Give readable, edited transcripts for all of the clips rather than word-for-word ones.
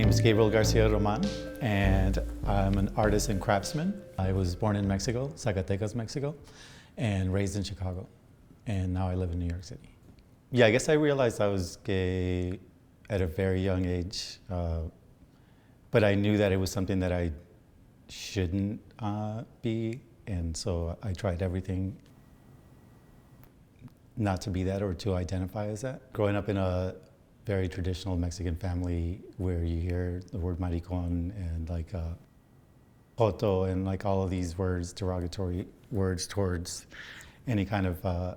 name is Gabriel Garcia Roman, and I'm an artist and craftsman. I was born in Mexico, Zacatecas, Mexico, and raised in Chicago. And now I live in New York City. Yeah, I guess I realized I was gay at a very young age, but I knew that it was something that I shouldn't be, and so I tried everything not to be that or to identify as that. Growing up in a very traditional Mexican family where you hear the word maricon and like joto and like all of these words, derogatory words towards any kind of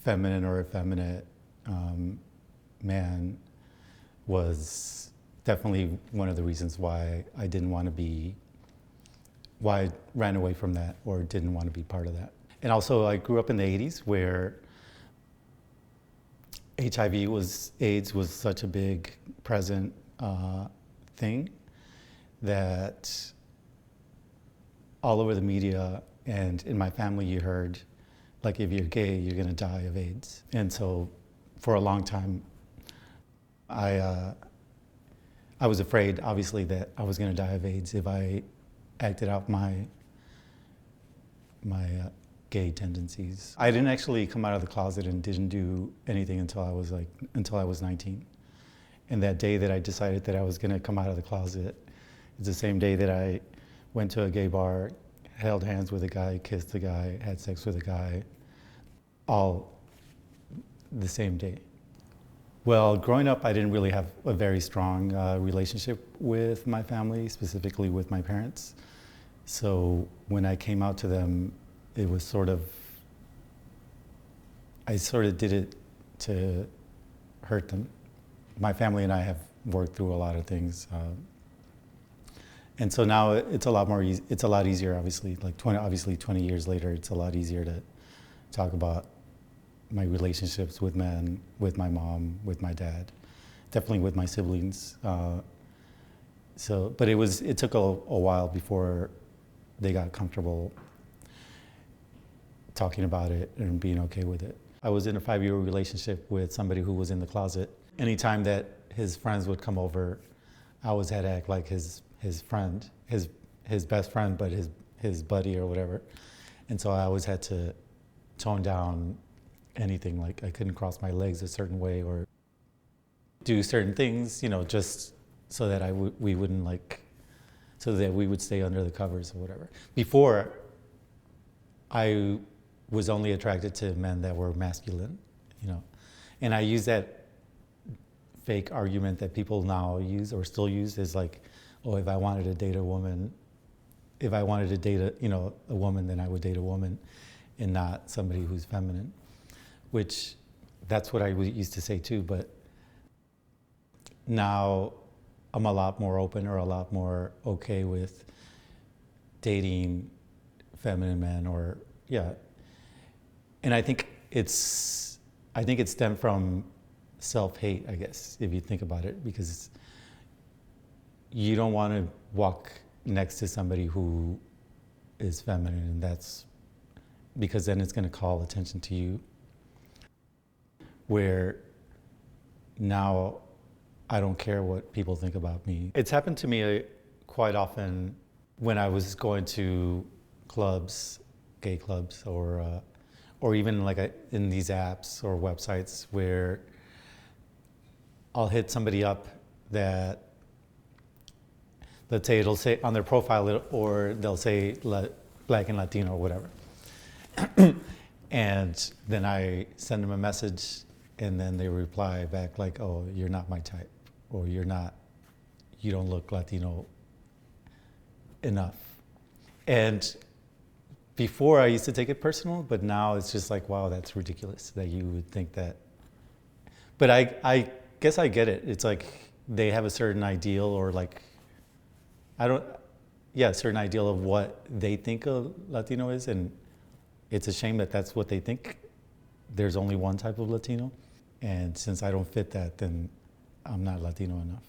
feminine or effeminate man was definitely one of the reasons why I didn't want to be, why I ran away from that or didn't want to be part of that. And also I grew up in the 80s where HIV AIDS was such a big present thing that all over the media and in my family you heard, like, if you're gay, you're gonna die of AIDS. And so for a long time, I was afraid, obviously, that I was gonna die of AIDS if I acted out my gay tendencies. I didn't actually come out of the closet and didn't do anything until I was 19. And that day that I decided that I was gonna come out of the closet is the same day that I went to a gay bar, held hands with a guy, kissed a guy, had sex with a guy, all the same day. Well, growing up, I didn't really have a very strong relationship with my family, specifically with my parents. So when I came out to them, it was I sort of did it to hurt them. My family and I have worked through a lot of things. And so now it's a lot easier, obviously, like 20 years later, it's a lot easier to talk about my relationships with men, with my mom, with my dad, definitely with my siblings. But it took a while before they got comfortable talking about it and being okay with it. I was in a 5-year relationship with somebody who was in the closet. Anytime that his friends would come over, I always had to act like his friend, his best friend, but his buddy or whatever. And so I always had to tone down anything, like I couldn't cross my legs a certain way or do certain things, just so that we wouldn't so that we would stay under the covers or whatever. Before, I was only attracted to men that were masculine, and I use that fake argument that people now use or still use is like, oh, if I wanted to date a woman, if I wanted to date a woman, then I would date a woman and not somebody who's feminine, which that's what I used to say too, but now I'm a lot more open or a lot more okay with dating feminine men and I think it stemmed from self-hate, I guess, if you think about it, because you don't want to walk next to somebody who is feminine, and that's because then it's going to call attention to you. Where now I don't care what people think about me. It's happened to me quite often when I was going to clubs, gay clubs, or even in these apps or websites where I'll hit somebody up that, let's say it'll say on their profile, or they'll say Black and Latino or whatever. And then I send them a message and then they reply back like, oh, you're not my type, or you don't look Latino enough. And before I used to take it personal, but now it's just like, wow, that's ridiculous that you would think that. But I guess I get it. It's like they have a certain ideal or a certain ideal of what they think a Latino is, and it's a shame that that's what they think. There's only one type of Latino, and since I don't fit that, then I'm not Latino enough.